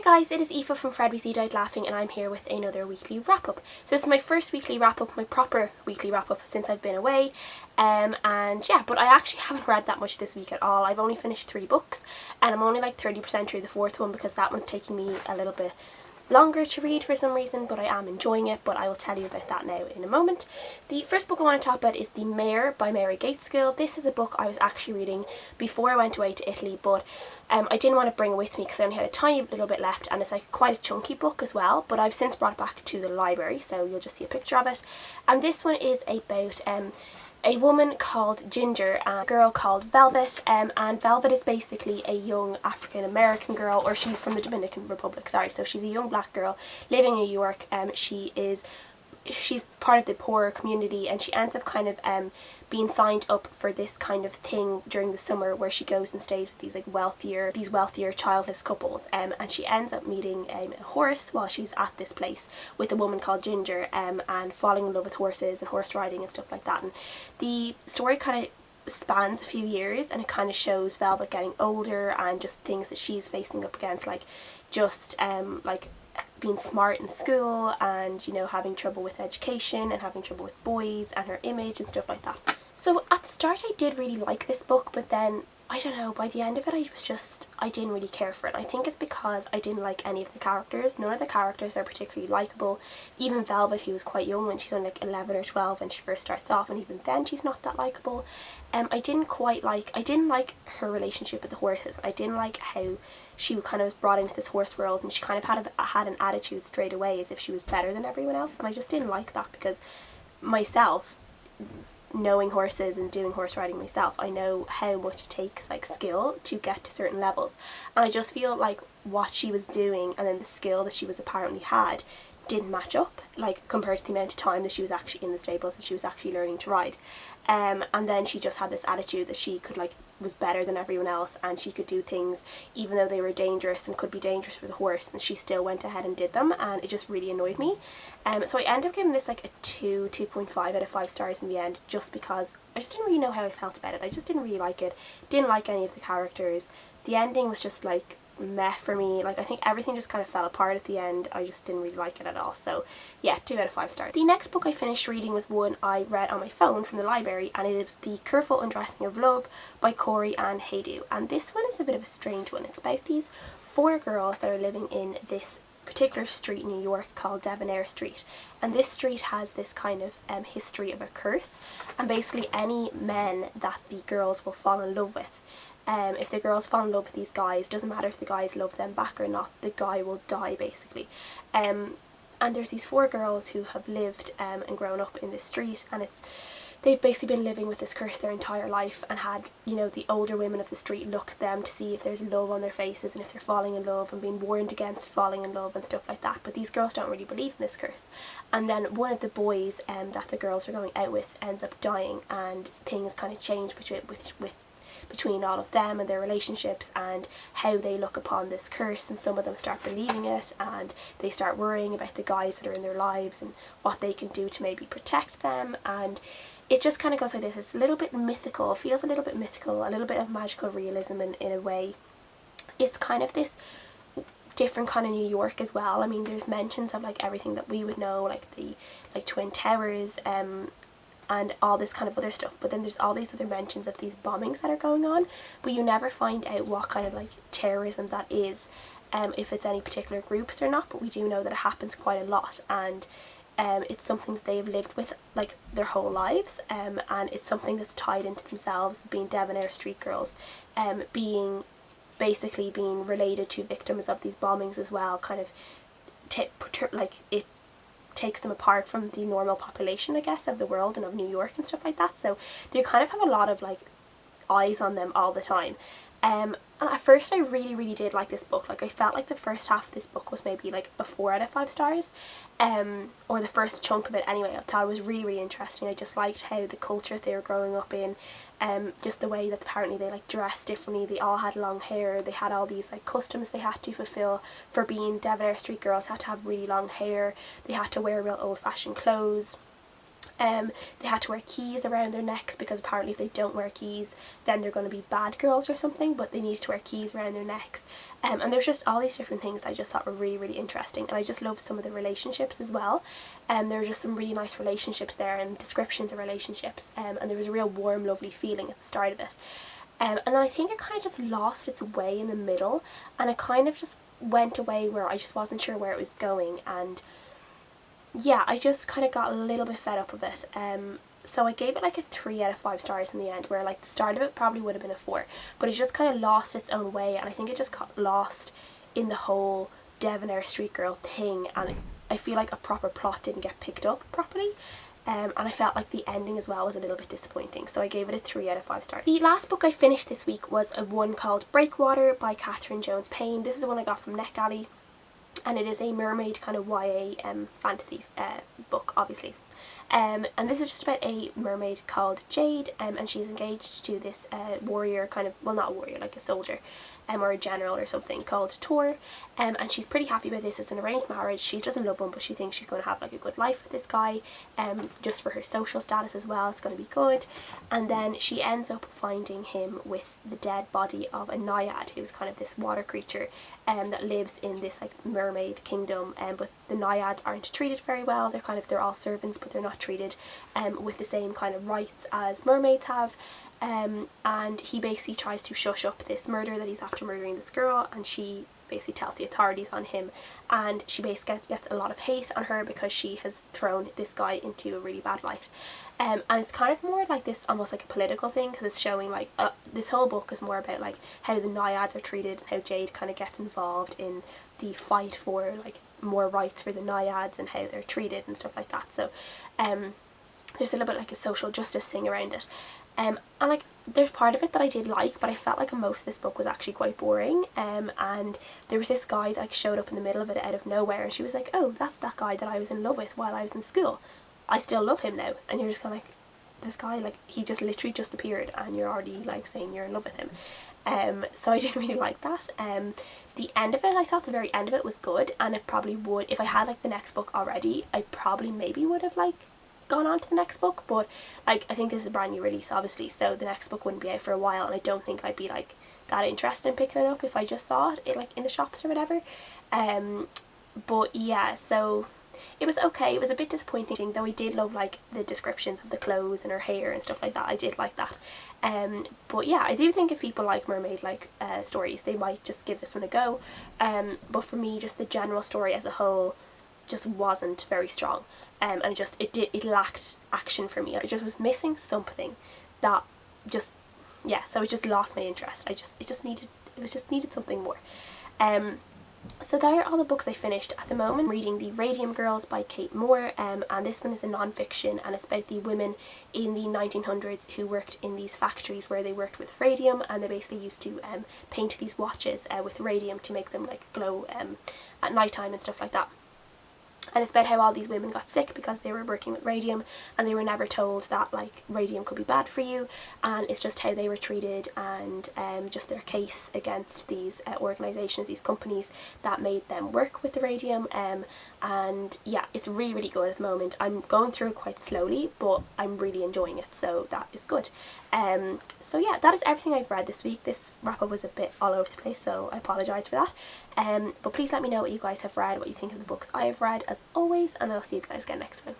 guys, it is Aoife from Fred We See Died Laughing, and I'm here with another weekly wrap up. So this is my first weekly wrap up, my proper weekly wrap up since I've been away. And yeah, but I actually haven't read that much this week at all. I've only finished 3 books and I'm only like 30% through the 4th one because that one's taking me a little bit longer to read for some reason, but I am enjoying it, but I will tell you about that now in a moment. The first book I want to talk about is The Mare by Mare Gaitskill. This is a book I was actually reading before I went away to Italy, but I didn't want to bring it with me because I only had a tiny little bit left, and it's like quite a chunky book as well, but I've since brought it back to the library, so you'll just see a picture of it. And this one is about a woman called Ginger and a girl called Velvet, and Velvet is basically a young African American girl, or she's from the Dominican Republic, sorry, so she's a young black girl living in New York. She's part of the poorer community, and she ends up kind of being signed up for this kind of thing during the summer where she goes and stays with these wealthier childless couples, and she ends up meeting a horse while she's at this place with a woman called Ginger, and falling in love with horses and horse riding and stuff like that. And the story kind of spans a few years, and it kind of shows Velvet getting older and just things that she's facing up against, like just like being smart in school, and you know, having trouble with education and having trouble with boys and her image and stuff like that. So at the start I did really like this book, but then I don't know, by the end of it I didn't really care for it. I think it's because I didn't like any of the characters. None of the characters are particularly likable. Even Velvet, who was quite young when she's only like 11 or 12 when she first starts off, and even then she's not that likable. I didn't like her relationship with the horses. I didn't like how she kind of was brought into this horse world, and she kind of had an attitude straight away as if she was better than everyone else, and I just didn't like that, because myself, knowing horses and doing horse riding myself, I know how much it takes like skill to get to certain levels, and I just feel like what she was doing and then the skill that she was apparently had didn't match up, like compared to the amount of time that she was actually in the stables and she was actually learning to ride. And then she just had this attitude that she could was better than everyone else, and she could do things even though they were dangerous and could be dangerous for the horse, and she still went ahead and did them, and it just really annoyed me. So I ended up giving this like a 2.5 out of 5 stars in the end, just because I just didn't really know how I felt about it. I just didn't really like it, didn't like any of the characters. The ending was just like meh for me. Like, I think everything just kind of fell apart at the end. I just didn't really like it at all. So yeah, 2 out of 5 stars. The next book I finished reading was one I read on my phone from the library, and it is The Careful Undressing of Love by Corey and Haydu. And this one is a bit of a strange one. It's about these 4 girls that are living in this particular street in New York called Debonair Street, and this street has this kind of history of a curse, and basically any men that the girls will fall in love with, if the girls fall in love with these guys, doesn't matter if the guys love them back or not, the guy will die basically. And there's these 4 girls who have lived and grown up in this street, and they've basically been living with this curse their entire life, and had, you know, the older women of the street look at them to see if there's love on their faces and if they're falling in love, and being warned against falling in love and stuff like that. But these girls don't really believe in this curse. And then one of the boys that the girls are going out with ends up dying, and things kind of change between all of them and their relationships and how they look upon this curse, and some of them start believing it, and they start worrying about the guys that are in their lives and what they can do to maybe protect them. And it just kind of goes like this. It's a little bit mythical, feels a little bit mythical, a little bit of magical realism in a way. It's kind of this different kind of New York as well. I mean, there's mentions of like everything that we would know, like the Twin Towers, and all this kind of other stuff, but then there's all these other mentions of these bombings that are going on, but you never find out what kind of like terrorism that is, if it's any particular groups or not, but we do know that it happens quite a lot, and it's something that they've lived with like their whole lives, and it's something that's tied into themselves, being Debonair street girls, being related to victims of these bombings as well, kind of it takes them apart from the normal population, I guess, of the world and of New York and stuff like that. So they kind of have a lot of like eyes on them all the time. And at first I really did like this book. Like, I felt like the first half of this book was maybe like a 4 out of 5 stars, or the first chunk of it anyway. I thought it was really interesting. I just liked how the culture they were growing up in, just the way that apparently they like dressed differently. They all had long hair. They had all these like customs they had to fulfill for being Debonair street girls. They had to have really long hair. They had to wear real old-fashioned clothes. They had to wear keys around their necks because apparently if they don't wear keys then they're going to be bad girls or something, but they needed to wear keys around their necks. And there's just all these different things I just thought were really, really interesting, and I just loved some of the relationships as well. There were just some really nice relationships there and descriptions of relationships, and there was a real warm, lovely feeling at the start of it. And then I think it kind of just lost its way in the middle, and it kind of just went away where I just wasn't sure where it was going, and yeah, I just kind of got a little bit fed up of it. So I gave it like a 3 out of 5 stars in the end, where like the start of it probably would have been a 4, but it just kind of lost its own way, and I think it just got lost in the whole debonair street girl thing, and I feel like a proper plot didn't get picked up properly. And I felt like the ending as well was a little bit disappointing, so I gave it a 3 out of 5 stars. The last book I finished this week was a one called Breakwater by Catherine Jones Payne. This is one I got from NetGalley, and it is a mermaid kind of YA fantasy book, obviously. And this is just about a mermaid called Jade, and she's engaged to this warrior, kind of, well, not a warrior, like a soldier, or a general or something, called Tor, and she's pretty happy about this. It's an arranged marriage. She doesn't love him, but she thinks she's going to have like a good life with this guy, just for her social status as well. It's going to be good. And then she ends up finding him with the dead body of a naiad, who's kind of this water creature that lives in this like mermaid kingdom, but the naiads aren't treated very well. They're all servants, but they're not treated with the same kind of rights as mermaids have. And he basically tries to shush up this murder that he's after murdering this girl, and she basically tells the authorities on him, and she basically gets a lot of hate on her because she has thrown this guy into a really bad light. And it's kind of more like this, almost like a political thing, because it's showing like this whole book is more about like how the naiads are treated, how Jade kind of gets involved in the fight for like more rights for the naiads and how they're treated and stuff like that. So there's a little bit like a social justice thing around it. And like there's part of it that I did like, but I felt like most of this book was actually quite boring. And there was this guy that like showed up in the middle of it out of nowhere, and she was like, oh, that's that guy that I was in love with while I was in school. I still love him now. And you're just kind of like, this guy, like, he just literally just appeared and you're already like saying you're in love with him. So I didn't really like that. The end of it, I thought the very end of it was good, and it probably would, if I had like the next book already, I probably maybe would have like gone on to the next book, but like I think this is a brand new release obviously, so the next book wouldn't be out for a while, and I don't think I'd be like that interested in picking it up if I just saw it like in the shops or whatever. But yeah, so it was okay. It was a bit disappointing, though I did love like the descriptions of the clothes and her hair and stuff like that. I did like that. But yeah, I do think if people like mermaid like stories, they might just give this one a go. But for me, just the general story as a whole just wasn't very strong, and it lacked action for me. I just was missing something that just, yeah, so it just lost my interest. It just needed something more. So there are all the books I finished. At the moment I'm reading the Radium Girls by Kate Moore, and this one is a non-fiction, and it's about the women in the 1900s who worked in these factories where they worked with radium, and they basically used to paint these watches with radium to make them like glow at night time and stuff like that. And it's about how all these women got sick because they were working with radium, and they were never told that like radium could be bad for you, and it's just how they were treated, and just their case against these organisations, these companies that made them work with the radium. And yeah, it's really, really good at the moment. I'm going through it quite slowly, but I'm really enjoying it, so that is good. So yeah, that is everything I've read this week. This wrap up was a bit all over the place, so I apologise for that. But please let me know what you guys have read, what you think of the books I have read, as always, and I'll see you guys again next time.